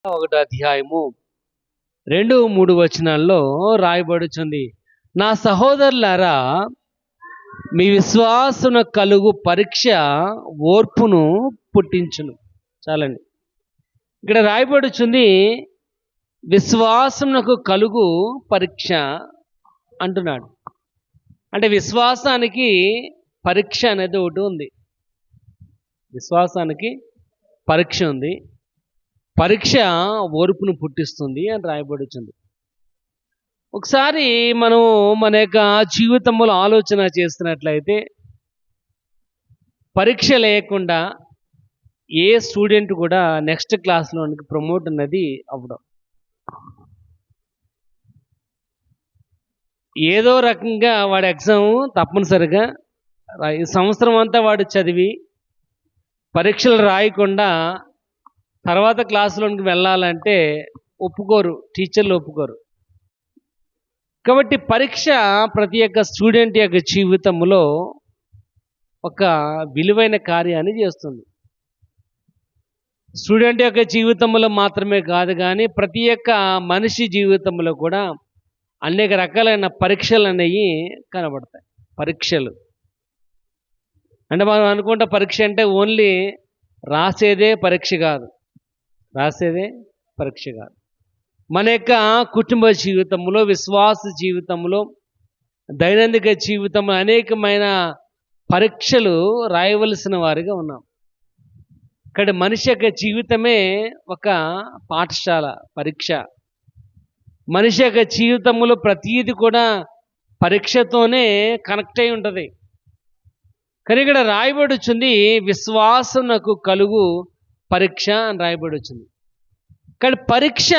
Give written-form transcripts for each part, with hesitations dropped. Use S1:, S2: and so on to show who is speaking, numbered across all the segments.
S1: ఒకటో అధ్యాయము 2-3 వచనాల్లో రాయబడుచుంది. నా సహోదరులారా, మీ విశ్వాసన కలుగు పరీక్ష ఓర్పును పుట్టించును. చాలండి. ఇక్కడ రాయబడుచుంది విశ్వాసమునకు కలుగు పరీక్ష అంటున్నాడు. అంటే విశ్వాసానికి పరీక్ష అనేది ఒకటి ఉంది. విశ్వాసానికి పరీక్ష ఉంది. పరీక్ష ఓర్పును పుట్టిస్తుంది అని రాయబడుచుంది. ఒకసారి మనం మన యొక్క జీవితంలో ఆలోచన చేస్తున్నట్లయితే పరీక్ష లేకుండా ఏ స్టూడెంట్ కూడా నెక్స్ట్ క్లాస్లోనికి ప్రమోట్ అన్నది అవ్వడం. ఏదో రకంగా వాడి ఎగ్జామ్ తప్పనిసరిగా ఈ సంవత్సరం అంతా వాడు చదివి పరీక్షలు రాయకుండా తర్వాత క్లాసులోనికి వెళ్ళాలంటే ఒప్పుకోరు, టీచర్లు ఒప్పుకోరు. కాబట్టి పరీక్ష ప్రతి ఒక్క స్టూడెంట్ యొక్క జీవితంలో ఒక విలువైన కార్యాన్ని చేస్తుంది. స్టూడెంట్ యొక్క జీవితంలో మాత్రమే కాదు, కానీ ప్రతి ఒక్క మనిషి జీవితంలో కూడా అనేక రకాలైన పరీక్షలు అనేవి కనబడతాయి. పరీక్షలు అంటే మనం అనుకుంటే పరీక్ష అంటే ఓన్లీ రాసేదే పరీక్ష కాదు. రాసేదే పరీక్ష కాదు. మన యొక్క కుటుంబ జీవితంలో, విశ్వాస జీవితంలో, దైనందిక జీవితంలో అనేకమైన పరీక్షలు రాయవలసిన వారిగా ఉన్నాం. ఇక్కడ మనిషి యొక్క జీవితమే ఒక పాఠశాల, పరీక్ష. మనిషి యొక్క జీవితంలో ప్రతీది కూడా పరీక్షతోనే కనెక్ట్ అయి ఉంటుంది. కానీ ఇక్కడ రాయబడుచుంది విశ్వాసమునకు కలుగు పరీక్ష అని రాయబడుచుంది. కానీ పరీక్ష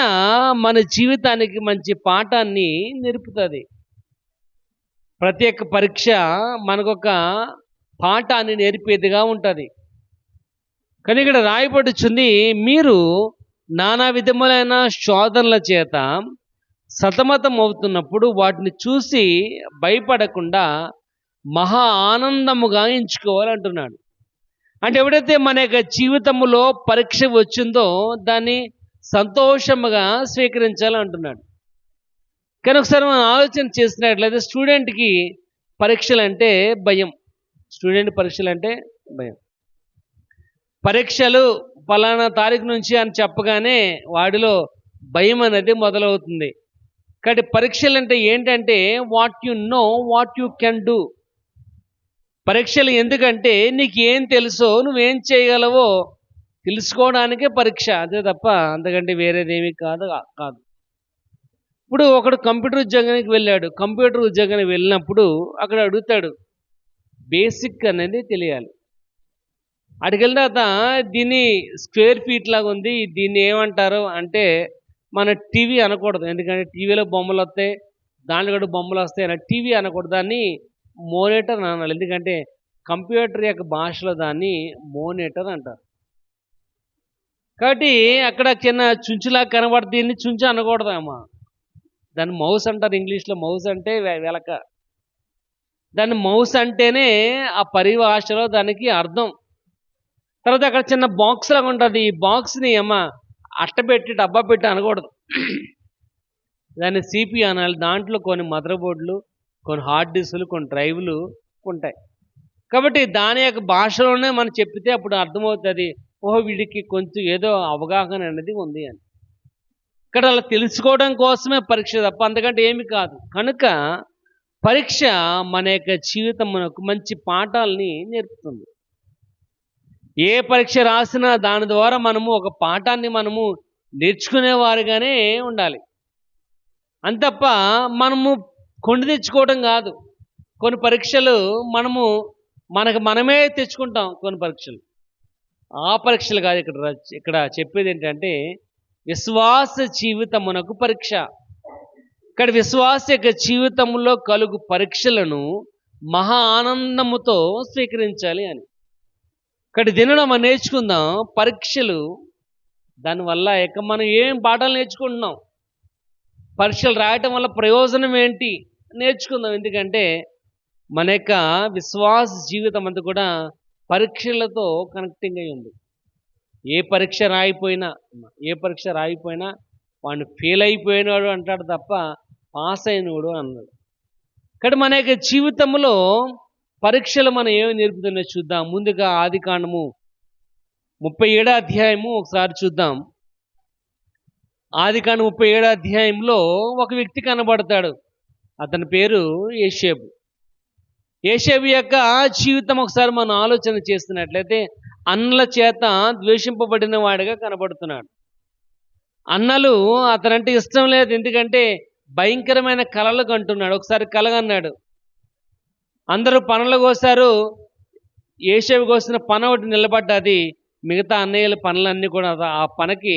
S1: మన జీవితానికి మంచి పాఠాన్ని నేర్పుతుంది. ప్రతి ఒక్క పరీక్ష మనకొక పాఠాన్ని నేర్పేదిగా ఉంటుంది. కానీ ఇక్కడ రాయబడుచుంది మీరు నానా విధములైన శోధనల చేత సతమతం అవుతున్నప్పుడు వాటిని చూసి భయపడకుండా మహా ఆనందముగా ఎంచుకోవాలంటున్నాడు. అంటే ఎప్పుడైతే మన యొక్క జీవితంలో పరీక్ష వచ్చిందో దాన్ని సంతోషముగా స్వీకరించాలంటున్నాడు. కానీ ఒకసారి మనం ఆలోచన చేసినట్లయితే స్టూడెంట్కి పరీక్షలు అంటే భయం. స్టూడెంట్ పరీక్షలు అంటే భయం. పరీక్షలు ఫలానా తారీఖు నుంచి అని చెప్పగానే వాడిలో భయం అనేది మొదలవుతుంది. కాబట్టి పరీక్షలు అంటే ఏంటంటే what you know, what you can do. పరీక్షలు ఎందుకంటే నీకు ఏం తెలుసో, నువ్వేం చేయగలవో తెలుసుకోవడానికే పరీక్ష, అదే తప్ప అంతకంటే వేరేదేమీ కాదు. ఇప్పుడు ఒకడు కంప్యూటర్ ఉద్యోగానికి వెళ్ళాడు. కంప్యూటర్ ఉద్యోగానికి వెళ్ళినప్పుడు అక్కడ అడుగుతాడు, బేసిక్ అనేది తెలియాలి. అక్కడికి వెళ్ళిన తర్వాత దీన్ని స్క్వేర్ ఫీట్ లాగా ఉంది, దీన్ని ఏమంటారు అంటే మన టీవీ అనకూడదు. ఎందుకంటే టీవీలో బొమ్మలు వస్తాయి, దాంట్లో కూడా బొమ్మలు వస్తాయి అని టీవీ అనకూడదు, దాన్ని మోనిటర్ అనాలి. ఎందుకంటే కంప్యూటర్ యొక్క భాషలో దాన్ని మోనిటర్ అంటారు. కాబట్టి అక్కడ చిన్న చుంచులా కనబడుతుంది, దీన్ని చుంచు అనకూడదు అమ్మా, దాన్ని మౌస్ అంటారు. ఇంగ్లీష్లో మౌస్ అంటే వెలక. దాన్ని మౌస్ అంటేనే ఆ పరిభాషలో దానికి అర్థం. తర్వాత అక్కడ చిన్న బాక్స్ లాగా ఉంటుంది, ఈ బాక్స్ని అమ్మ అట్టపెట్టి డబ్బా పెట్టి అనకూడదు, దాన్ని సిపి అనాలి. దాంట్లో కొన్ని మదర్ బోర్డులు, కొన్ని హార్డ్ డిస్కులు, కొన్ని డ్రైవ్లు ఉంటాయి. కాబట్టి దాని యొక్క భాషలోనే మనం చెప్పితే అప్పుడు అర్థమవుతుంది, ఓహో వీడికి కొంచెం ఏదో అవగాహన అనేది ఉంది అని. ఇక్కడ అలా తెలుసుకోవడం కోసమే పరీక్ష తప్ప అంతకంటే ఏమి కాదు. కనుక పరీక్ష మన యొక్క జీవితమునకు మంచి పాఠాలని నేర్పుతుంది. ఏ పరీక్ష రాసినా దాని ద్వారా మనము ఒక పాఠాన్ని మనము నేర్చుకునేవారుగానే ఉండాలి. అంతప్ప మనము కొని తెచ్చుకోవడం కాదు. కొన్ని పరీక్షలు మనమే తెచ్చుకుంటాం. కొన్ని పరీక్షలు ఆ పరీక్షలు కాదు. ఇక్కడ చెప్పేది ఏంటంటే విశ్వాస జీవితమునకు పరీక్ష. ఇక్కడ విశ్వాస యొక్క జీవితంలో కలుగు పరీక్షలను మహా ఆనందముతో స్వీకరించాలి అని. ఇక్కడ దినడం మనం నేర్చుకుందాం పరీక్షలు. దానివల్ల మనం ఏం పాఠాలు నేర్చుకుంటున్నాం, పరీక్షలు రాయటం వల్ల ప్రయోజనం ఏంటి నేర్చుకుందాం. ఎందుకంటే మన యొక్క విశ్వాస జీవితం అంతా కూడా పరీక్షలతో కనెక్టింగ్ అయి ఉంది. ఏ పరీక్ష రాయిపోయినా వాడిని ఫెయిల్ అయిపోయినాడు అంటాడు తప్ప పాస్ అయినవాడు అన్నాడు. కానీ మన యొక్క జీవితంలో పరీక్షలు మనం ఏమి నేర్పుతున్నాయో చూద్దాం. ముందుగా ఆదికాండము 37వ అధ్యాయము ఒకసారి చూద్దాం. ఆదికాండం 37వ అధ్యాయంలో ఒక వ్యక్తి కనబడతాడు. అతని పేరు యోసేపు. యోసేపు యొక్క జీవితం ఒకసారి మనం ఆలోచన చేస్తున్నట్లయితే అన్నల చేత ద్వేషింపబడిన వాడిగా కనబడుతున్నాడు. అన్నలు అతనంటే ఇష్టం లేదు, ఎందుకంటే భయంకరమైన కలలు కంటున్నాడు. ఒకసారి కలగన్నాడు, అందరూ పనులు కోసారు, యోసేపు కోసిన పన ఒకటి నిలబడ్డది, మిగతా అన్నయ్యల పనులన్నీ కూడా ఆ పనికి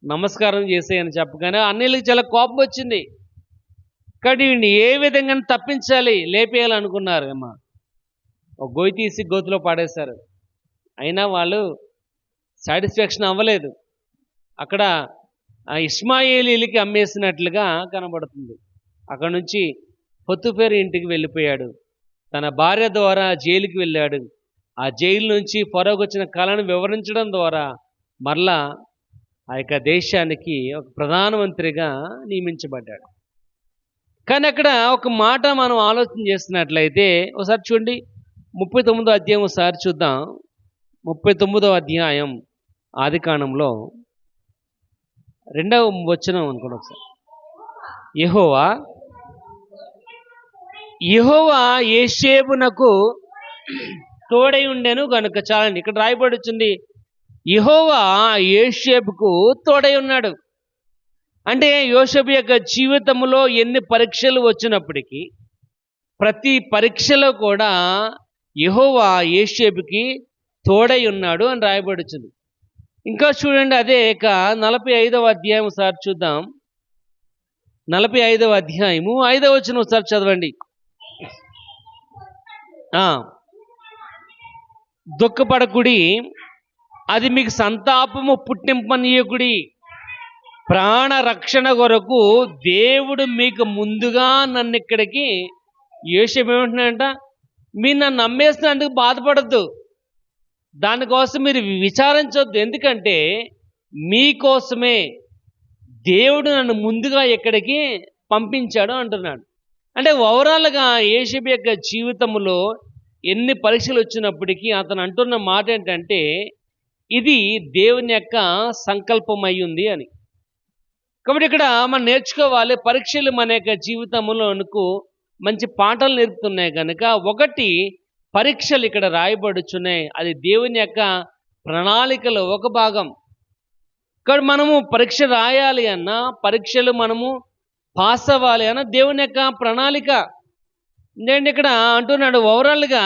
S1: నమస్కారం చేసేయని చెప్పగానే అన్నయ్యలకు చాలా కోపం వచ్చింది. కాబట్టి వీడిని ఏ విధంగా తప్పించాలి, లేపేయాలనుకున్నారు అమ్మా. ఒక గొయ్యి తీసి గోతిలో పాడేశారు. అయినా వాళ్ళు సాటిస్ఫాక్షన్ అవ్వలేదు. అక్కడ ఇష్మాయేలీలకి అమ్మేసినట్లుగా కనబడుతుంది. అక్కడ నుంచి పొత్తిఫెర ఇంటికి వెళ్ళిపోయాడు. తన భార్య ద్వారా జైలుకి వెళ్ళాడు. ఆ జైలు నుంచి ఫరోకు వచ్చిన కళను వివరించడం ద్వారా మరలా ఆ యొక్క దేశానికి ఒక ప్రధానమంత్రిగా నియమించబడ్డాడు. కానీ అక్కడ ఒక మాట మనం ఆలోచన చేస్తున్నట్లయితే ఒకసారి చూడండి, 39వ అధ్యాయం ఒకసారి చూద్దాం. 39వ అధ్యాయం ఆదికాండంలో 2వ వచనం అనుకోండి ఒకసారి. యెహోవా యోసేపునకు తోడై ఉండెను గనుక. చాలండి, ఇక్కడ రాయబడి వచ్చింది యెహోవా యోసేపుకు తోడై ఉన్నాడు. అంటే యోసేపు యొక్క జీవితంలో ఎన్ని పరీక్షలు వచ్చినప్పటికీ ప్రతి పరీక్షలో కూడా యెహోవా యోసేపుకి తోడై ఉన్నాడు అని రాయబడి వచ్చింది. ఇంకా చూడండి, అదే ఇక 45వ అధ్యాయం ఒకసారి చూద్దాం. 45వ అధ్యాయము 5వ వచనం ఒకసారి చదవండి. దుఃఖపడకుడి, అది మీకు సంతాపము పుట్టింపనీయకుడి, ప్రాణ రక్షణ కొరకు దేవుడు మీకు ముందుగా నన్ను ఇక్కడికి. యోసేపు ఏమంటున్నాడంట, మీరు నన్ను నమ్మేసినందుకు బాధపడద్దు, దానికోసం మీరు విచారించవద్దు, ఎందుకంటే మీకోసమే దేవుడు నన్ను ముందుగా ఇక్కడికి పంపించాడు అంటున్నాడు. అంటే ఓవరాల్గా యోసేపు యొక్క జీవితంలో ఎన్ని పరీక్షలు వచ్చినప్పటికీ అతను అంటున్న మాట ఏంటంటే ఇది దేవుని యొక్క సంకల్పం అయ్యింది అని. కాబట్టి ఇక్కడ మనం నేర్చుకోవాలి, పరీక్షలు మన యొక్క జీవితంలోనికి మంచి పాఠాలు నేర్పుతున్నాయి కనుక ఒకటి పరీక్షలు ఇక్కడ రాయబడుచున్నాయి, అది దేవుని యొక్క ప్రణాళికలో ఒక భాగం. ఇక్కడ మనము పరీక్ష రాయాలి అన్నా, పరీక్షలు మనము పాస్ అవ్వాలి అన్న దేవుని యొక్క ప్రణాళిక. ఎందుకంటే ఇక్కడ అంటున్నాడు ఓవరాల్గా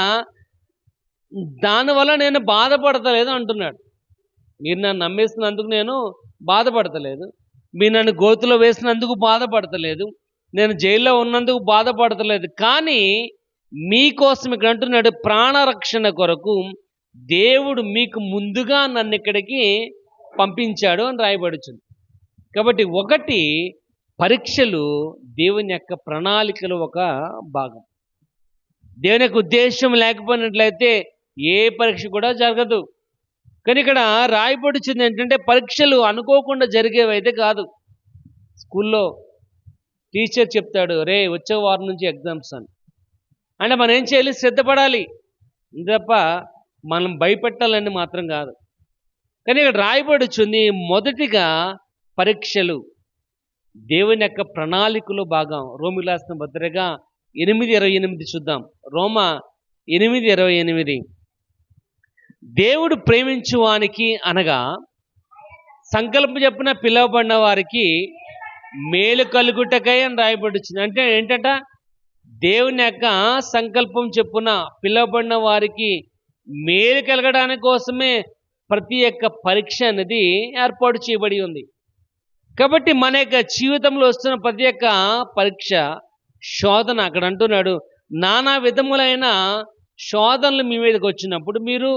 S1: దానివల్ల నేను బాధపడతలేదు అంటున్నాడు. మీరు నన్ను నమ్మేసినందుకు నేను బాధపడతలేదు, మీరు నన్ను గోతులో వేసినందుకు బాధపడతలేదు, నేను జైల్లో ఉన్నందుకు బాధపడతలేదు, కానీ మీకోసం ఇక్కడ అంటున్నాడు ప్రాణరక్షణ కొరకు దేవుడు మీకు ముందుగా నన్ను ఇక్కడికి పంపించాడు అని రాయబడుతుంది. కాబట్టి ఒకటి పరీక్షలు దేవుని యొక్క ప్రణాళికలో ఒక భాగం. దేవుని యొక్క ఉద్దేశం లేకపోయినట్లయితే ఏ పరీక్ష కూడా జరగదు. కానీ ఇక్కడ రాయబడుతుంది ఏంటంటే పరీక్షలు అనుకోకుండా జరిగేవైతే కాదు. స్కూల్లో టీచర్ చెప్తాడు, రే వచ్చే వారం నుంచి ఎగ్జామ్స్ అని, అంటే మనం ఏం చేయాలి, సిద్ధపడాలి తప్ప మనం భయపెట్టాలని మాత్రం కాదు. కానీ ఇక్కడ రాయబడుచుంది మొదటిగా పరీక్షలు దేవుని యొక్క ప్రణాళికలో భాగం. రోమీయులకు రాసిన పత్రిక 8:28 చూద్దాం. రోమా 8:28 దేవుడు ప్రేమించు వానికి అనగా సంకల్పం చెప్పిన పిలువబడిన వారికి మేలు కలుగుటకై అని రాయబడుచుంది. అంటే ఏంటంట, దేవుని యొక్క సంకల్పం చెప్పున పిలువబడిన వారికి మేలు కలగడానికి కోసమే ప్రతి ఒక్క పరీక్ష అనేది ఏర్పాటు చేయబడి ఉంది. కాబట్టి మన యొక్క జీవితంలో వస్తున్న ప్రతి ఒక్క పరీక్ష, శోధన, అక్కడ అంటున్నాడు నానా విధములైన శోధనలు మీ మీదకి వచ్చినప్పుడు మీరు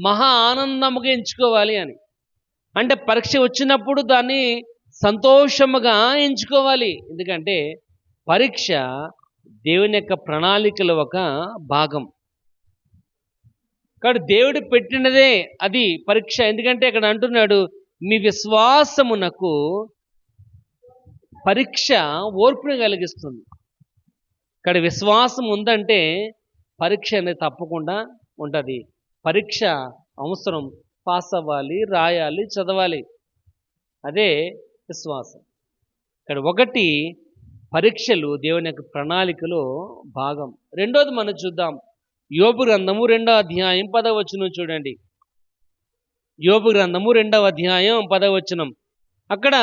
S1: మహా ఆనందముగా ఎంచుకోవాలి అని. అంటే పరీక్ష వచ్చినప్పుడు దాన్ని సంతోషముగా ఎంచుకోవాలి, ఎందుకంటే పరీక్ష దేవుని యొక్క ప్రణాళికలో ఒక భాగం. కాబట్టి దేవుడు పెట్టినదే అది పరీక్ష. ఎందుకంటే ఇక్కడ అంటున్నాడు, మీ విశ్వాసమునకు పరీక్ష ఓర్పుని కలిగిస్తుంది. ఇక్కడ విశ్వాసం ఉందంటే పరీక్ష అనేది తప్పకుండా ఉంటుంది. పరీక్ష అవసరం. పాస్ అవ్వాలి, రాయాలి, చదవాలి. అదే విశ్వాసం. ఇక్కడ ఒకటి పరీక్షలు దేవుని యొక్క ప్రణాళికలో భాగం. రెండోది మనం చూద్దాం. యోబు గ్రంథము 2వ అధ్యాయం 10వ వచనం చూడండి. యోబు గ్రంథము 2వ అధ్యాయం 10వ వచనం. అక్కడ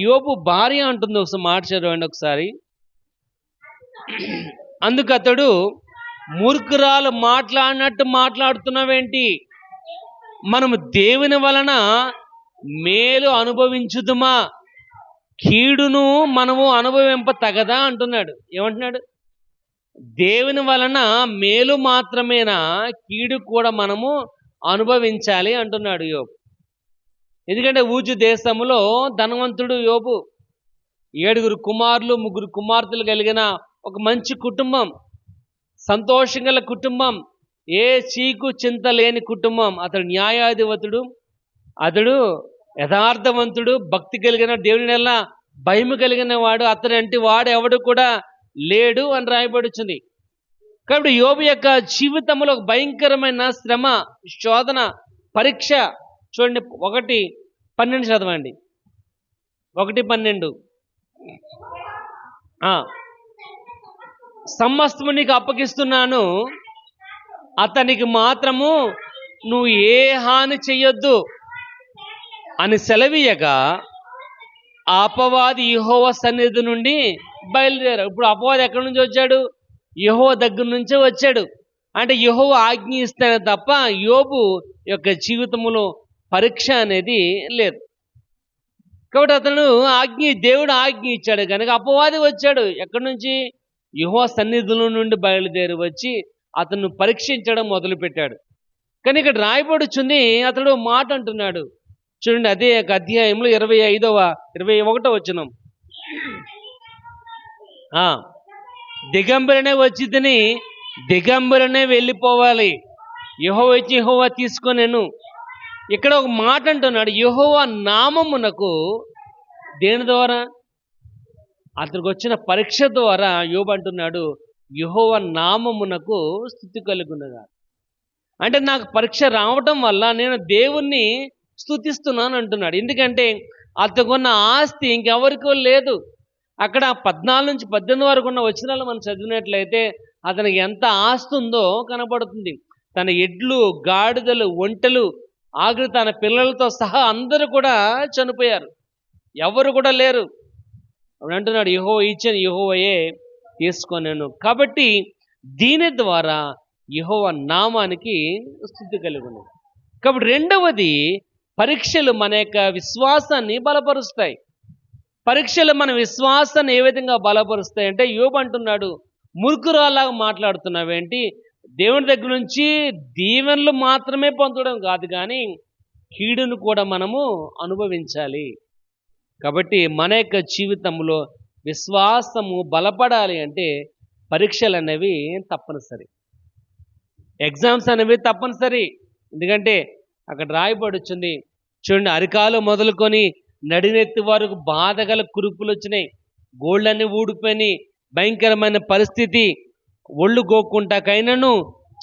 S1: యోబు భార్య అంటుంది, ఒకసారి మాట చదవండి ఒకసారి. అందుకు అతడు, మూర్ఖురాలు మాట్లాడినట్టు మాట్లాడుతున్నావేంటి? మనము దేవుని వలన మేలు అనుభవించుదుమా, కీడును మనము అనుభవింప తగదా అంటున్నాడు. ఏమంటున్నాడు? దేవుని వలన మేలు మాత్రమేనా, కీడు కూడా మనము అనుభవించాలి అంటున్నాడు యోబు. ఎందుకంటే ఊజు దేశంలో ధనవంతుడు యోబు. 7 కుమారులు 3 కుమార్తెలు కలిగిన ఒక మంచి కుటుంబం, సంతోషం గల కుటుంబం, ఏ చీకు చింత లేని కుటుంబం. అతడు న్యాయాధిపతుడు, అతడు యథార్థవంతుడు, భక్తి కలిగిన, దేవుని వల్ల భయము కలిగిన వాడు. అతని అంటే వాడు ఎవడు కూడా లేడు అని రాయబడుచుంది. కాబట్టి యోబు యొక్క జీవితంలో ఒక భయంకరమైన శ్రమ, శోధన, పరీక్ష. చూడండి 1:12 చదవండి. 1:12. సమస్తము నీకు అప్పగిస్తున్నాను, అతనికి మాత్రము నువ్వు ఏ హాని చెయ్యొద్దు అని సెలవీయగా అపవాది యెహోవా సన్నిధి నుండి బయలుదేరాడు. ఇప్పుడు అపవాది ఎక్కడి నుంచి వచ్చాడు? యెహోవా దగ్గర నుంచే వచ్చాడు. అంటే యెహోవా ఆజ్ఞ ఇస్తేనే తప్ప యోబు యొక్క జీవితంలో పరీక్ష అనేది లేదు. కాబట్టి అతను దేవుడు ఆజ్ఞ ఇచ్చాడు కనుక అపవాది వచ్చాడు. ఎక్కడి నుంచి? యెహోవా సన్నిధుల నుండి బయలుదేరి వచ్చి అతను పరీక్షించడం మొదలుపెట్టాడు. కానీ ఇక్కడ రాయబడుచుంది, అతడు మాట అంటున్నాడు. చూడండి, అదే అధ్యాయంలో 21వ వచనం. దిగంబరనే వచ్చి తిని దిగంబరనే వెళ్ళిపోవాలి, యెహోవా ఇచ్చి యెహోవా తీసుకొనేను. ఇక్కడ ఒక మాట అంటున్నాడు, యెహోవా నామమునకు. దేని ద్వారా? అతనికి వచ్చిన పరీక్ష ద్వారా యోబు అంటున్నాడు, యెహోవా నామమునకు స్తుతి కలుగునుగా. అంటే నాకు పరీక్ష రావటం వల్ల నేను దేవుణ్ణి స్తుతిస్తున్నాను అంటున్నాడు. ఎందుకంటే అతనుకున్న ఆస్తి ఇంకెవరికో లేదు. అక్కడ 14 నుంచి 18 వరకు ఉన్న వచనాలు మనం చదివినట్లయితే అతనికి ఎంత ఆస్తి ఉందో కనబడుతుంది. తన ఎడ్లు, గాడిదలు, ఒంటెలు, ఆఖరి తన పిల్లలతో సహా అందరూ కూడా చనిపోయారు. ఎవరు కూడా లేరు. అప్పుడు అంటున్నాడు, యెహోవా ఇచ్చాను, యెహోవాయే తీసుకొనేను. కాబట్టి దీని ద్వారా యెహోవా నామానికి స్తుతి కలుగును. కాబట్టి రెండవది, పరీక్షలు మన యొక్క విశ్వాసాన్ని బలపరుస్తాయి. పరీక్షలు మన విశ్వాసాన్ని ఏ విధంగా బలపరుస్తాయి అంటే, యోబు అంటున్నాడు, మూర్ఖురాలాగా మాట్లాడుతున్నావేంటి? దేవుని దగ్గర నుంచి దీవెనలు మాత్రమే పొందడం కాదు, కానీ కీడును కూడా మనము అనుభవించాలి. కాబట్టి మన యొక్క జీవితంలో విశ్వాసము బలపడాలి అంటే పరీక్షలు అనేవి తప్పనిసరి, ఎగ్జామ్స్ అనేవి తప్పనిసరి. ఎందుకంటే అక్కడ రాయబడుచుంది, చూడండి, అరికాలు మొదలుకొని నడినెత్తి వరకు బాధగల కురుపులు వచ్చినాయి, గోళ్ళన్నీ ఊడిపోయినాయి, భయంకరమైన పరిస్థితి. ఒళ్ళు గోక్కుంటాకైనాను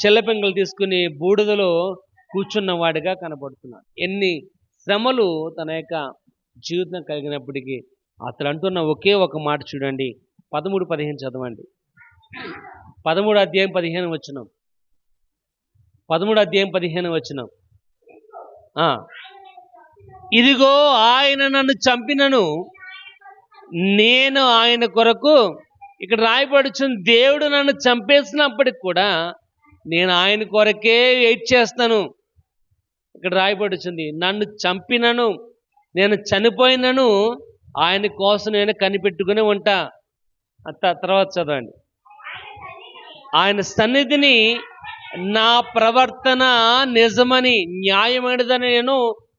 S1: చెల్లపెంగలు తీసుకుని బూడిదలో కూర్చున్నవాడిగా కనబడుతున్నాడు. ఎన్ని శ్రమలు తన యొక్క జీవితం కలిగినప్పటికీ అతడు అంటున్న ఒకే ఒక మాట చూడండి. 13-15 చదవండి. 13వ అధ్యాయం 15 వచనం. 13వ అధ్యాయం 15 వచనం. ఇదిగో ఆయన నన్ను చంపినను నేను ఆయన కొరకు. ఇక్కడ రాయబడుచుంది, దేవుడు నన్ను చంపేసినప్పటికి కూడా నేను ఆయన కొరకే వెయిట్ చేస్తాను. ఇక్కడ రాయబడుచుంది, నన్ను చంపినను, నేను చనిపోయినను ఆయన కోసం నేను కనిపెట్టుకుని ఉంటా. తర్వాత చదవండి. ఆయన సన్నిధిని నా ప్రవర్తన నిజమని, న్యాయమైనదని నేను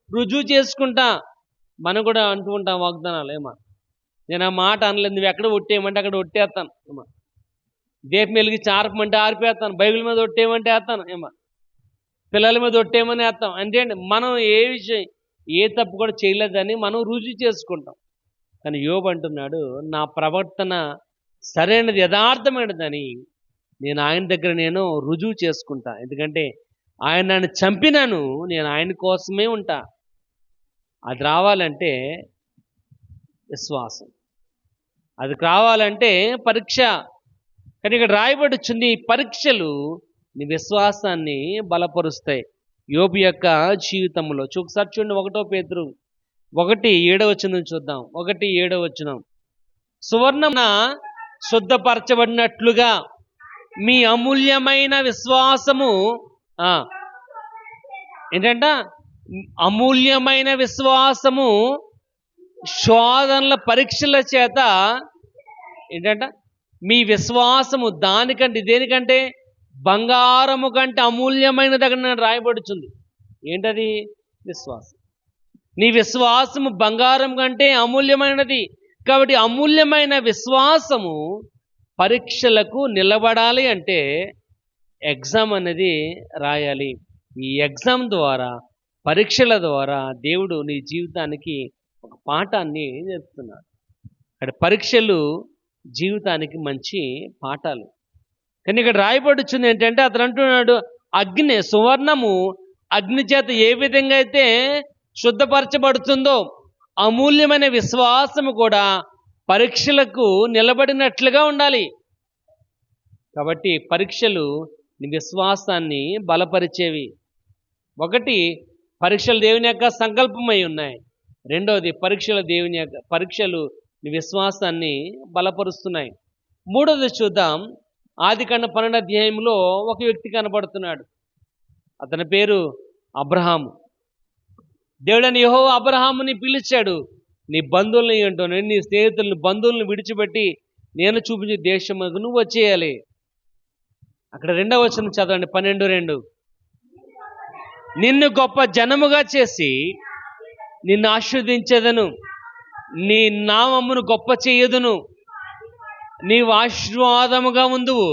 S1: రుజువు చేసుకుంటా. మనం కూడా అంటూ ఉంటాం వాగ్దానాలు. ఏమా, నేను ఆ మాట అనలేదు, నువ్వు ఎక్కడ ఒట్టేయమంటే అక్కడ ఒట్టేస్తాను. ఏమా, దీపం వెలిగి ఆర్పమంటే ఆర్పేస్తాను, బైబిల్ మీద ఒట్టేయమంటే వేస్తాను. ఏమా, పిల్లల మీద ఒట్టేమని వేస్తాం. అంటే మనం ఏ విషయం ఏ తప్పు కూడా చేయలేదని మనం రుజువు చేసుకుంటాం. కానీ యోబు అంటున్నాడు, నా ప్రవర్తన సరైనది, యథార్థమైనదని నేను ఆయన దగ్గర రుజువు చేసుకుంటా. ఎందుకంటే ఆయన నన్ను చంపినాను, నేను ఆయన కోసమే ఉంటా. అది రావాలంటే విశ్వాసం, అది కావాలంటే పరీక్ష. కానీ ఇక్కడ రాయబడి వచ్చింది, పరీక్షలు నీ విశ్వాసాన్ని బలపరుస్తాయి. యోబు యొక్క జీవితంలో ఒకసారి చూడండి, 1 పేతురు 1:7 చూద్దాం. 1:7 సువర్ణమున శుద్ధపరచబడినట్లుగా మీ అమూల్యమైన విశ్వాసము ఏంటంట, అమూల్యమైన విశ్వాసము శోధనల పరీక్షల చేత ఏంటంట, మీ విశ్వాసము దానికంటే దేనికంటే బంగారము కంటే అమూల్యమైన దగ్గర రాయబడుతుంది. ఏంటది? విశ్వాసం. నీ విశ్వాసము బంగారం కంటే అమూల్యమైనది. కాబట్టి అమూల్యమైన విశ్వాసము పరీక్షలకు నిలబడాలి అంటే ఎగ్జామ్ అనేది రాయాలి. ఈ ఎగ్జామ్ ద్వారా, పరీక్షల ద్వారా దేవుడు నీ జీవితానికి ఒక పాఠాన్ని నేర్పుతున్నాడు. అక్కడ పరీక్షలు జీవితానికి మంచి పాఠాలు. కానీ ఇక్కడ రాయబడుచుంది ఏంటంటే, అతను అంటున్నాడు, సువర్ణము అగ్ని చేత ఏ విధంగా అయితే శుద్ధపరచబడుతుందో అమూల్యమైన విశ్వాసము కూడా పరీక్షలకు నిలబడినట్లుగా ఉండాలి. కాబట్టి పరీక్షలు నీ విశ్వాసాన్ని బలపరిచేవి. ఒకటి, పరీక్షలు దేవుని యొక్క సంకల్పమై ఉన్నాయి. రెండవది, పరీక్షలు నీ విశ్వాసాన్ని బలపరుస్తున్నాయి. మూడవది చూద్దాం. ఆదికాండం 12 ఒక వ్యక్తి కనబడుతున్నాడు. అతని పేరు అబ్రహాము. దేవుడని యెహోవా అబ్రహాముని పిలిచాడు, నీ బంధువుల్ని ఏంటోనే, నీ స్నేహితులను బంధువులను విడిచిపెట్టి నేను చూపించే దేశముకు నువ్వు వచ్చేయాలి. అక్కడ 2వ చదవండి, 12:2. నిన్ను గొప్ప జనముగా చేసి నిన్ను ఆశీర్వదించేదను, నీ నామమును గొప్ప చేయదును, నీవు ఆశీర్వాదముగా ఉందువు.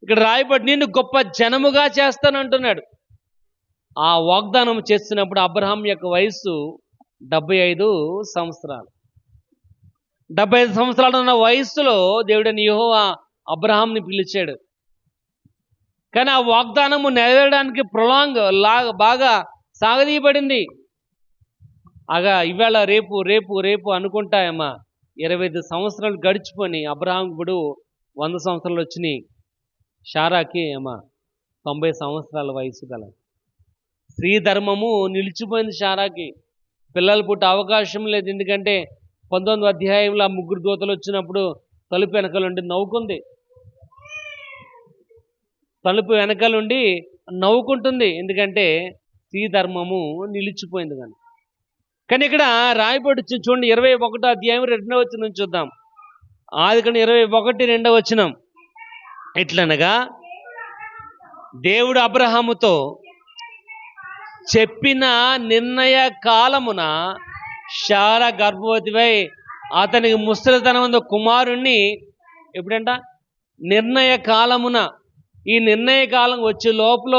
S1: ఇక్కడ రాయబడి నిన్ను గొప్ప జనముగా చేస్తానంటున్నాడు. ఆ వాగ్దానం చేస్తున్నప్పుడు అబ్రహాం యొక్క వయస్సు 75 సంవత్సరాలు. 75 సంవత్సరాలు ఉన్న వయస్సులో దేవుడని యెహోవా అబ్రహాంని పిలిచాడు. కానీ ఆ వాగ్దానము నెరవేరడానికి బాగా సాగదీయబడింది. ఇవాళ రేపు రేపు రేపు అనుకుంటాయమ్మా, 25 సంవత్సరాలు గడిచిపోయి అబ్రహాం ఇప్పుడు 100 సంవత్సరాలు వచ్చినాయి. షారాకి 90 సంవత్సరాల వయసు గల స్త్రీ ధర్మము నిలిచిపోయింది. షారాకి పిల్లలు పుట్టే అవకాశం లేదు. ఎందుకంటే 19వ అధ్యాయంలో ఆ 3 దూతలు వచ్చినప్పుడు తలుపు వెనకలుండి నవ్వుకుంది. తలుపు వెనకలుండి నవ్వుకుంటుంది. ఎందుకంటే స్త్రీ ధర్మము నిలిచిపోయింది. కానీ ఇక్కడ రాయబడి చూడండి, 21వ అధ్యాయం 2వ చూద్దాం. ఆదికాండం 21:2. ఎట్లనగా దేవుడు అబ్రహాముతో చెప్పిన నిర్ణయ కాలమున శారా గర్భవతివై అతనికి ముసలితనమందు కుమారుణ్ణి, ఎప్పుడంట? నిర్ణయ కాలమున. ఈ నిర్ణయ కాలం వచ్చే లోపల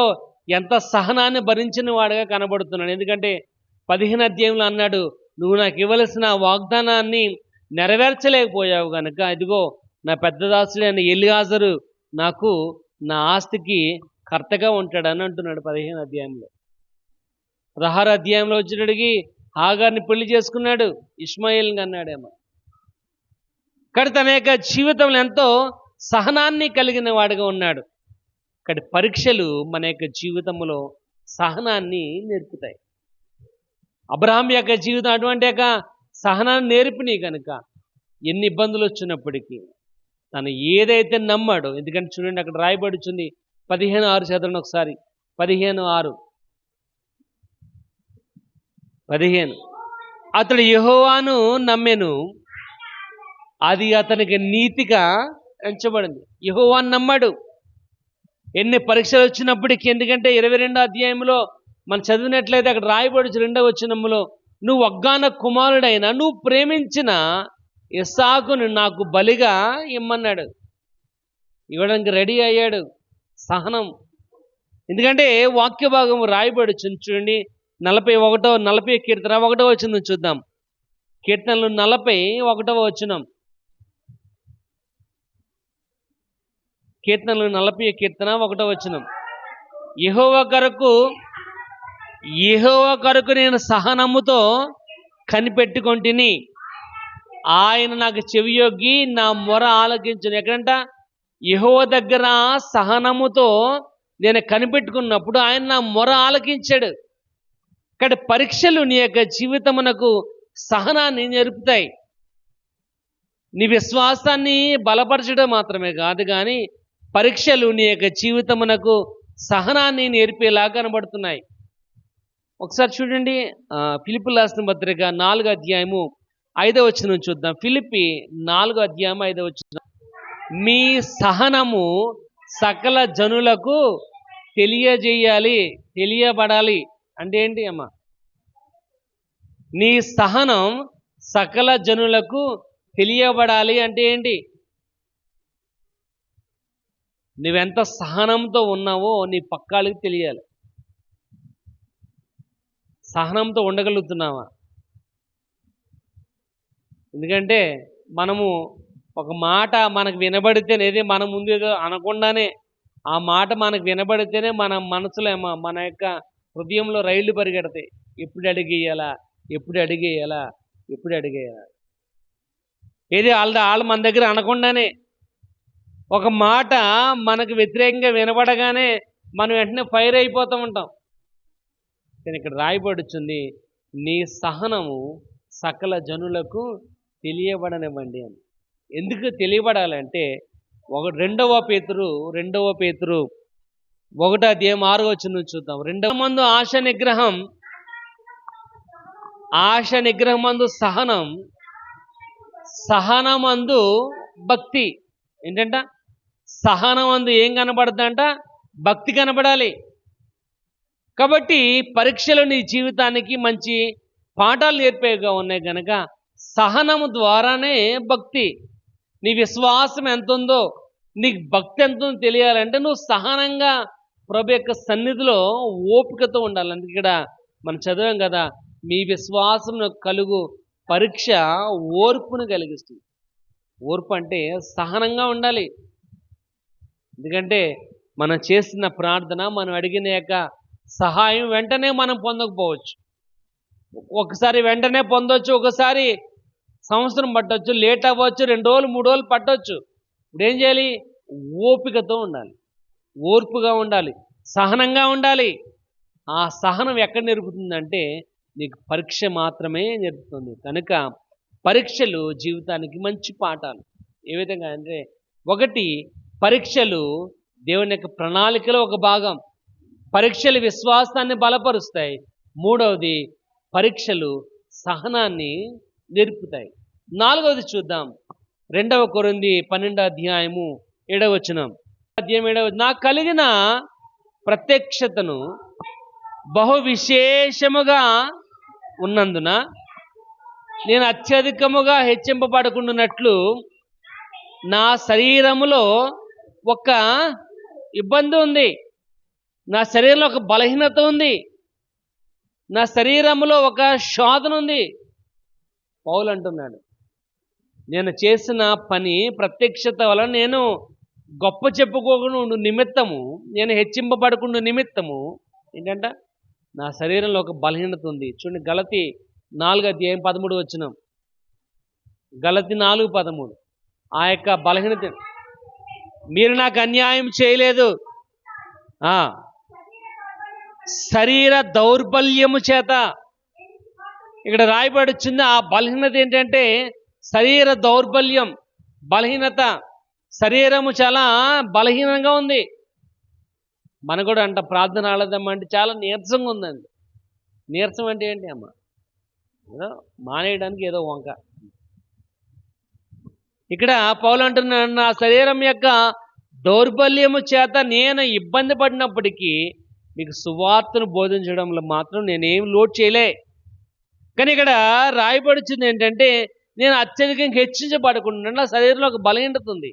S1: ఎంత సహనాన్ని భరించిన వాడుగా కనబడుతున్నాడు. ఎందుకంటే 15వ అధ్యాయంలో అన్నాడు, నువ్వు నాకు ఇవ్వవలసిన వాగ్దానాన్ని నెరవేర్చలేకపోయావు కనుక ఇదిగో నా పెద్ద దాసుడైన ఎలియాజరు నాకు నా ఆస్తికి కర్తగా ఉంటాడని అంటున్నాడు 15వ అధ్యాయంలో. 16వ అధ్యాయంలో వచ్చినడికి హాగార్ని పెళ్లి చేసుకున్నాడు, ఇష్మాయిల్ని అన్నాడేమో. కానీ తన యొక్క జీవితంలో ఎంతో సహనాన్ని కలిగిన వాడుగా ఉన్నాడు. కానీ పరీక్షలు మన యొక్క జీవితంలో సహనాన్ని నేర్పుతాయి. అబ్రహాం యొక్క జీవితం అటువంటి యొక్క సహనాన్ని నేర్పినాయి కనుక ఎన్ని ఇబ్బందులు వచ్చినప్పటికీ తను ఏదైతే నమ్మాడో, ఎందుకంటే చూడండి అక్కడ రాయబడుచుంది 15:6 చదవండి ఒకసారి. 15:6 అతడు యెహోవాను నమ్మెను, అది అతనికి నీతిగా ఎంచబడింది. యెహోవాను నమ్మాడు ఎన్ని పరీక్షలు వచ్చినప్పటికీ. ఎందుకంటే 22వ అధ్యాయంలో మనం చదివినట్లయితే అక్కడ రాయబడి 2వ నువ్వు వాగ్దాన కుమారుడైన నువ్వు ప్రేమించిన ఇస్సాకును నాకు బలిగా ఇమ్మన్నాడు. ఇవ్వడానికి రెడీ అయ్యాడు. సహనం. ఎందుకంటే వాక్య భాగం రాయబడి చూడండి 40 కీర్తన 1వ వచనం చూద్దాం. కీర్తనలు 41వ వచనం. కీర్తనలు 40 కీర్తన 1వ వచనం. యెహోవా కొరకు నేను సహనముతో కనిపెట్టుకొంటిని, ఆయన నాకు చెవియొగ్గి నా మొర ఆలకించును. ఎక్కడంట? యెహోవా దగ్గర సహనముతో నేను కనిపెట్టుకున్నప్పుడు ఆయన నా మొర ఆలకించాడు. ఇక్కడ పరీక్షలు నీ యొక్క జీవితమునకు సహనాన్ని నేర్పుతాయి. నీ విశ్వాసాన్ని బలపరచడం మాత్రమే కాదు, కానీ పరీక్షలు నీ యొక్క జీవితమునకు సహనాన్ని నేర్పేలా కనబడుతున్నాయి. ఒకసారి చూడండి, ఫిలిప్పీయులకు రాసిన పత్రిక 4వ అధ్యాయము 5వ వచనం చూద్దాం. ఫిలిప్పీ 4వ అధ్యాయం 5వ వచనం. మీ సహనము సకల జనులకు తెలియబడాలి. అంటే ఏంటి అమ్మా? నీ సహనం సకల జనులకు తెలియబడాలి అంటే ఏంటి? నువ్వెంత సహనంతో ఉన్నావో నీ పక్కాళ్ళకి తెలియాలి. సహనంతో ఉండగలుగుతున్నావా? ఎందుకంటే మనము ఒక మాట మనకు వినబడితేనేది మన ముందు ఏదో అనకుండానే ఆ మాట మనకు వినబడితేనే మన మనసులో మన యొక్క హృదయంలో రైళ్లు పరిగెడతాయి. ఎప్పుడు అడిగేయాలా, ఏది వాళ్ళు మన దగ్గర అనకుండానే ఒక మాట మనకు వ్యతిరేకంగా వినబడగానే మనం వెంటనే ఫైర్ అయిపోతూ ఉంటాం. కానీ ఇక్కడ రాయబడుచుంది, నీ సహనము సకల జనులకు తెలియబడనివ్వండి అని. ఎందుకు తెలియబడాలంటే 2వ పేతురు 1వ అధ్యాయం 6వ వచనం చూద్దాం. 2వ మందు ఆశ నిగ్రహమందు సహనమందు భక్తి. ఏంటంట? సహనమందు ఏం కనబడుతుందంట? భక్తి కనబడాలి. కాబట్టి పరీక్షలు నీ జీవితానికి మంచి పాఠాలు నేర్పేగా ఉన్నాయి కనుక సహనము ద్వారానే భక్తి. నీ విశ్వాసం ఎంత ఉందో, నీకు భక్తి ఎంత ఉందో తెలియాలంటే నువ్వు సహనంగా ప్రభు యొక్క సన్నిధిలో ఓపికతో ఉండాలి. అందుకే ఇక్కడ మనం చదివాం కదా, మీ విశ్వాసం కలుగు పరీక్ష ఓర్పును కలిగిస్తుంది. ఓర్పు అంటే సహనంగా ఉండాలి. ఎందుకంటే మనం చేస్తున్న ప్రార్థన, మనం అడిగిన యొక్క సహాయం వెంటనే మనం పొందకపోవచ్చు. ఒకసారి వెంటనే పొందొచ్చు, ఒకసారి సంవత్సరం పట్టవచ్చు, లేట్ అవ్వచ్చు, 2 రోజులు 3 రోజులు పట్టవచ్చు. ఇప్పుడు ఏం చేయాలి? ఓపికతో ఉండాలి, ఓర్పుగా ఉండాలి, సహనంగా ఉండాలి. ఆ సహనం ఎక్కడ నేర్పుతుందంటే నీకు పరీక్ష మాత్రమే నేర్పుతుంది. కనుక పరీక్షలు జీవితానికి మంచి పాఠాలు. ఏ విధంగా అంటే, 1 పరీక్షలు దేవుని యొక్క ప్రణాళికలో ఒక భాగం. పరీక్షలు విశ్వాసాన్ని బలపరుస్తాయి. 3వది పరీక్షలు సహనాన్ని నేర్పుతాయి. 4వది చూద్దాం. 2వ కొరింథీ 12వ అధ్యాయము 7వ వచనం. నాకు కలిగిన ప్రత్యక్షతను బహు విశేషముగా ఉన్నందున నేను అత్యధికముగా హెచ్చింపబడకుండానట్లు నా శరీరములో ఒక ఇబ్బంది ఉంది, నా శరీరంలో ఒక బలహీనత ఉంది, నా శరీరంలో ఒక శోధన ఉంది. పౌలు అంటున్నాడు, నేను చేసిన పని ప్రత్యక్షత వలన నేను గొప్ప చెప్పుకోకుండా నిమిత్తము, నేను హెచ్చింపబడకుండా నిమిత్తము ఏంటంట, నా శరీరంలో ఒక బలహీనత ఉంది. చూడండి, గలతీ 4వ అధ్యాయం 13వ వచనం. గలతీ 4:13. ఆ యొక్క బలహీనత, మీరు నాకు అన్యాయం చేయలేదు, శరీర దౌర్బల్యము చేత. ఇక్కడ రాయబడుచుంది ఆ బలహీనత ఏంటంటే శరీర దౌర్బల్యం, బలహీనత. శరీరము చాలా బలహీనంగా ఉంది. మన కూడా అంట ప్రార్థన ఆడదామంటే చాలా నీరసంగా ఉందండి. నీరసం అంటే ఏంటి అమ్మ? ఏదో మానేయడానికి ఏదో వంక. ఇక్కడ పౌలు అంటున్నాడు, నా శరీరం యొక్క దౌర్బల్యము చేత నేను ఇబ్బంది పడినప్పటికీ మీకు సువార్తను బోధించడంలో మాత్రం నేనేం లోటు చేయలే. కానీ ఇక్కడ రాయబడుచుంది ఏంటంటే నేను అత్యధికంగా హెచ్చించబడకుండా నా శరీరంలో ఒక బలహీనత ఉంది.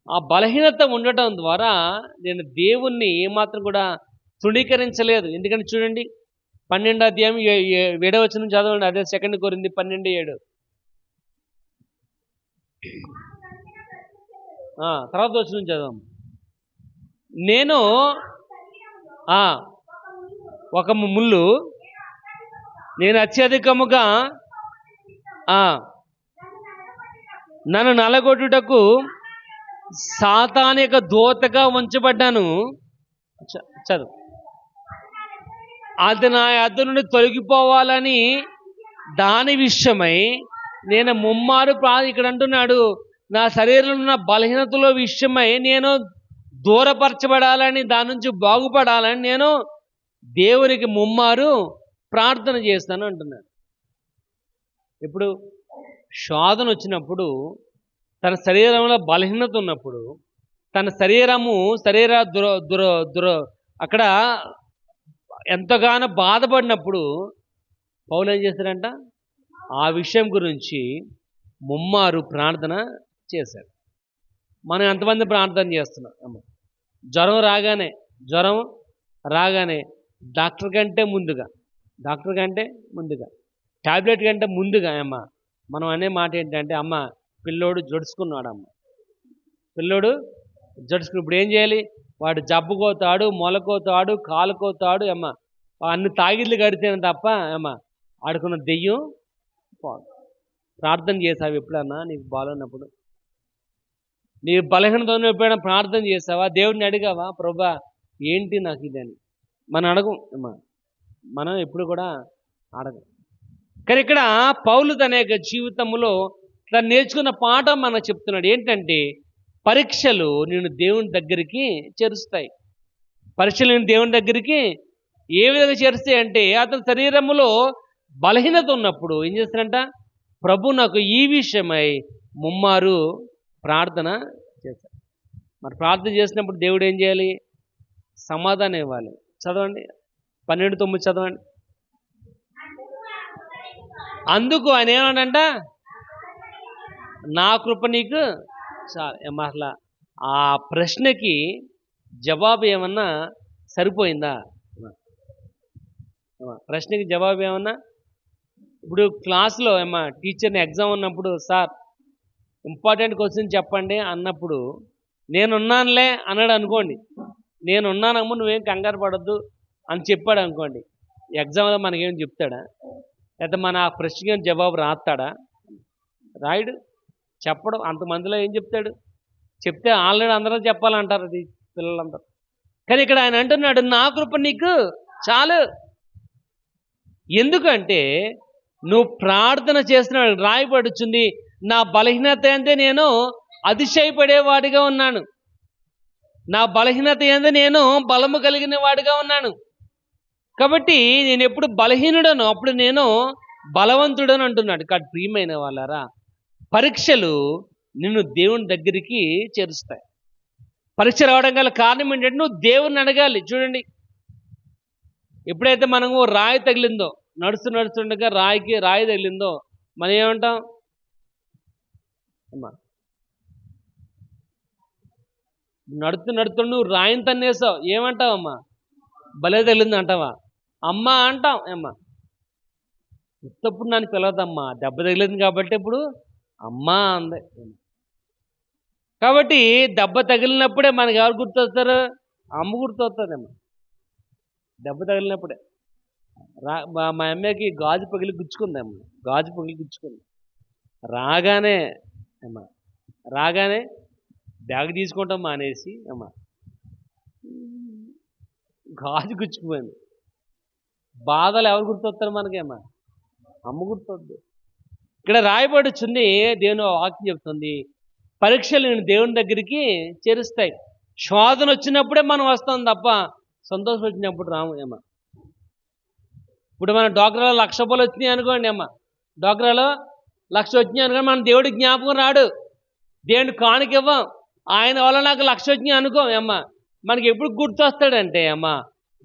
S1: ఆ బలహీనత ఉండటం ద్వారా నేను దేవుణ్ణి ఏమాత్రం కూడా తృణీకరించలేదు. ఎందుకంటే చూడండి 12వ అధ్యాయం 7వ వచనం చదవండి. అదే 2 కొరింథీ 12:7. తర్వాత వచనం చదవం. నేను ఒక ముళ్ళు నేను అత్యధికముగా నన్ను నలగొట్టుటకు సాతాను యొక్క దూతగా ఉంచబడ్డాను. చదువు. అది నా యొద్ద నుండి తొలగిపోవాలని దాని విషయమై నేను ముమ్మారు ఇక్కడ అంటున్నాడు, నా శరీరంలో ఉన్న బలహీనతలో విషయమై నేను దూరపరచబడాలని, దాని నుంచి బాగుపడాలని నేను దేవునికి ముమ్మారు ప్రార్థన చేస్తాను అంటున్నాడు. ఇప్పుడు శోధన వచ్చినప్పుడు, తన శరీరంలో బలహీనత ఉన్నప్పుడు, తన శరీర అక్కడ ఎంతగానో బాధపడినప్పుడు పౌలు ఏం చేశాడంట, ఆ విషయం గురించి ముమ్మారు ప్రార్థన చేశాడు. మనం ఎంతమంది ప్రార్థన చేస్తున్నాం? జ్వరం రాగానే డాక్టర్ కంటే ముందుగా టాబ్లెట్ కంటే ముందుగా మనం అనే మాట ఏంటంటే, పిల్లోడు జడుచుకున్నాడు, పిల్లోడు జడుచుకుని ఇప్పుడు ఏం చేయాలి? వాడు జబ్బుకోతాడు, మొలకోతాడు, కాలుకోతాడు, అన్ని తాగిళ్ళు కడితేనే తప్ప ఆడుకున్న దెయ్యం పోదు. ప్రార్థన చేసావు ఎప్పుడన్నా? నీకు బాగున్నప్పుడు, నీ బలహీనత ఎప్పుడైనా ప్రార్థన చేసావా? దేవుడిని అడిగావా, ప్రభా ఏంటి నాకు ఇదని? మనం అడగం, మనం ఎప్పుడు కూడా అడగం. కానీ ఇక్కడ పౌలు తన యొక్క జీవితంలో తను నేర్చుకున్న పాఠం మనకు చెప్తున్నాడు. ఏంటంటే, పరీక్షలు నేను దేవుని దగ్గరికి చేరుస్తాయి. పరీక్షలు నేను దేవుని దగ్గరికి ఏ విధంగా చేరుస్తాయి అంటే, అతని శరీరంలో బలహీనత ఉన్నప్పుడు ఏం చేస్తాడంట, ప్రభు నాకు ఈ విషయమై ముమ్మారు ప్రార్థన చేశాడు. మరి ప్రార్థన చేసినప్పుడు దేవుడు ఏం చేయాలి? సమాధానం ఇవ్వాలి. చదవండి 12:9 చదవండి. అందుకు ఆయన ఏమన్నాడంట, నా కృప నీకు చాలు. అసలు ఆ ప్రశ్నకి జవాబు ఏమన్నా సరిపోయిందా? ప్రశ్నకి జవాబు ఏమన్నా? ఇప్పుడు క్లాస్లో టీచర్ని ఎగ్జామ్ ఉన్నప్పుడు, సార్ ఇంపార్టెంట్ క్వశ్చన్ చెప్పండి అన్నప్పుడు, నేనున్నానులే అన్నాడు అనుకోండి, నేనున్నానమ్మ నువ్వేం కంగారు పడద్దు అని చెప్పాడు అనుకోండి, ఎగ్జామ్లో మనకేం చెప్తాడా? లేకపోతే మన ఆ ప్రశ్నకి జవాబు రాస్తాడా? రాయుడు. చెప్పడం అంతమందిలో ఏం చెప్తాడు? చెప్తే ఆల్రెడీ అందరూ చెప్పాలంటారు అది పిల్లలందరూ. కానీ ఇక్కడ ఆయన అంటున్నాడు, నా కృప నీకు చాలు. ఎందుకంటే నువ్వు ప్రార్థన చేసిన రాయబడుచుంది, నా బలహీనత ఏందే నేను అతిశయపడేవాడిగా ఉన్నాను, నా బలహీనత ఏందే నేను బలము కలిగిన వాడిగా ఉన్నాను. కాబట్టి నేను ఎప్పుడు బలహీనుడను అప్పుడు నేను బలవంతుడను అంటున్నాడు. కాబట్టి ప్రియమైన వాళ్ళారా, పరీక్షలు నిన్ను దేవుని దగ్గరికి చేరుస్తాయి. పరీక్ష రావడం గల కారణం ఏంటంటే నువ్వు దేవుణ్ణి అడగాలి. చూడండి, ఎప్పుడైతే మనము రాయి తగిలిందో, నడుస్తుండగా రాయి తగిలిందో మనం ఏమంటాం? నడుతూ నువ్వు రాయిని తన్నేసావు, ఏమంటావమ్మా? భలే తగిలింది అంటావా? అమ్మా అంటాం. ఇప్పుడు నన్ను పిలవదమ్మా, దెబ్బ తగిలింది కాబట్టి ఇప్పుడు అమ్మా అందే. కాబట్టి దెబ్బ తగిలినప్పుడే మనకు ఎవరు గుర్తొస్తారు? అమ్మ గుర్తొస్తుందమ్మా. దెబ్బ తగిలినప్పుడే మా అమ్మకి గాజు పగిలి గుచ్చుకుంది. రాగానే బ్యాగ్ తీసుకుంటాం మానేసి గాజు గుచ్చుకుపోయింది. బాధలు ఎవరు గుర్తొస్తారు మనకి? అమ్మ గుర్తొద్దు. ఇక్కడ రాయబడుచుంది, దేవుని వాక్యం చెప్తుంది, పరీక్షలు నేను దేవుని దగ్గరికి చేరుస్తాయి. శోధన వచ్చినప్పుడే మనం వస్తాం తప్ప సంతోషం వచ్చినప్పుడు రాము. ఇప్పుడు మన డోక్రాలో 1,00,000 రూపాయలు వచ్చినాయి అనుకోండి, డోక్రాలో 1,00,000 వచ్చినాయి అనుకోండి, మన దేవుడికి జ్ఞాపకం రాడు, దేవుని కానుక ఇవ్వం. ఆయన వల్ల నాకు 1,00,000 వచ్చినాయి అనుకో, మనకి ఎప్పుడు గుర్తొస్తాడంటే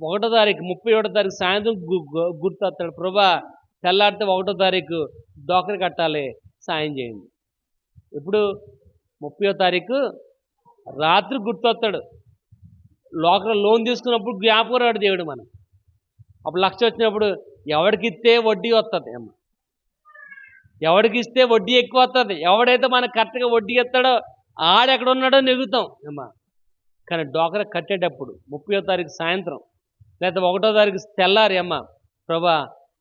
S1: 1వ తారీఖు 31వ తారీఖు సాయంత్రం గుర్తొస్తాడు, ప్రభా తెల్లారితే 1వ తారీఖు డోక్రా కట్టాలి, సాయం చేయండి. ఇప్పుడు 30వ తారీఖు రాత్రి గుర్తొస్తాడు. లోన్ తీసుకున్నప్పుడు జ్ఞాపకం రాడు దేవుడు మనం. అప్పుడు 1,00,000 వచ్చినప్పుడు ఎవడికిస్తే వడ్డీ వస్తుంది అమ్మ, ఎవడికి ఇస్తే వడ్డీ ఎక్కువ వస్తుంది. ఎవడైతే మనకు కరెక్ట్గా వడ్డీ ఇస్తాడో ఆడెక్కడ ఉన్నాడో నెగుతాం అమ్మ. కానీ డోకరా కట్టేటప్పుడు 30వ తారీఖు సాయంత్రం లేదా 1వ తారీఖు తెల్లారి అమ్మ, ప్రభా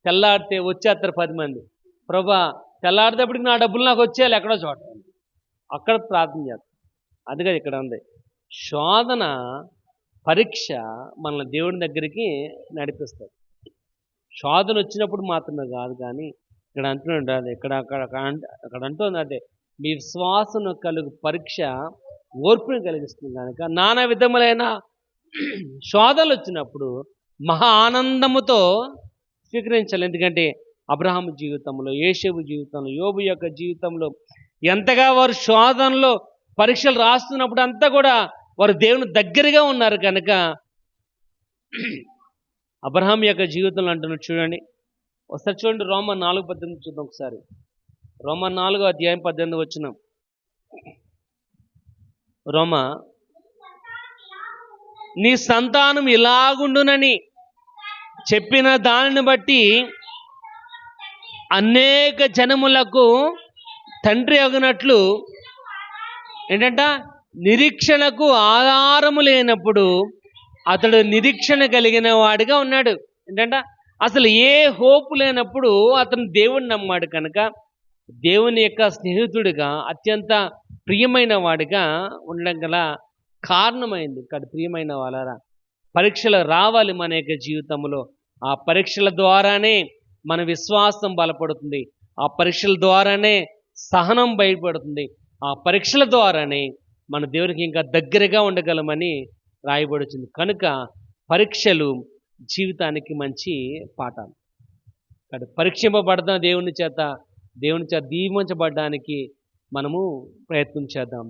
S1: తెల్లారితే వచ్చేస్తారు 10 మంది, ప్రభా తెల్లారితేప్పటికి నా డబ్బులు నాకు వచ్చేయాలి ఎక్కడో చోట, అక్కడ ప్రార్థన చేస్తాం. అది కాదు ఇక్కడ ఉంది. శోధన పరీక్ష మనల్ని దేవుని దగ్గరికి నడిపిస్తుంది. శోధన వచ్చినప్పుడు మాత్రమే కాదు, కానీ ఇక్కడ అంటున్నాడు అది అక్కడ అంటుంది అదే, మీ విశ్వాసం కలుగు పరీక్ష ఓర్పుని కలిగిస్తుంది కనుక నానా విధములైన శోధనలు వచ్చినప్పుడు మహా ఆనందముతో స్వీకరించాలి. ఎందుకంటే అబ్రహాము జీవితంలో, యేషేబు జీవితంలో, యోబు యొక్క జీవితంలో ఎంతగా వారు శోధనలో పరీక్షలు రాస్తున్నప్పుడు అంతా కూడా వారు దేవుని దగ్గరగా ఉన్నారు కనుక అబ్రహాం యొక్క జీవితంలో అంటున్నారు. చూడండి ఒకసారి చూడండి, రోమా 4:18 చూద్దాం ఒకసారి. రోమా 4:18 వచ్చినాం. రోమా, నీ సంతానం ఇలాగుండునని చెప్పిన దానిని బట్టి అనేక జనములకు తండ్రి అగునట్లు ఏంటంట, నిరీక్షణకు ఆధారము లేనప్పుడు అతడు నిరీక్షణ కలిగిన వాడిగా ఉన్నాడు. ఏంటంట, అసలు ఏ హోప్ లేనప్పుడు అతను దేవుణ్ణి నమ్మాడు కనుక దేవుని యొక్క స్నేహితుడిగా అత్యంత ప్రియమైన వాడిగా ఉండడం గల కారణమైంది. ఇక్కడ ప్రియమైన వాళ్ళరా, పరీక్షలు రావాలి మన యొక్క జీవితంలో. ఆ పరీక్షల ద్వారానే మన విశ్వాసం బలపడుతుంది. ఆ పరీక్షల ద్వారానే సహనం బయటపడుతుంది. ఆ పరీక్షల ద్వారానే మన దేవునికి ఇంకా దగ్గరగా ఉండగలమని రాయబడుతుంది. కనుక పరీక్షలు జీవితానికి మంచి పాఠాలు. ఇక్కడ పరీక్షింపబడతాం దేవుని చేత దీవించబడడానికి మనము ప్రయత్నం చేద్దాం.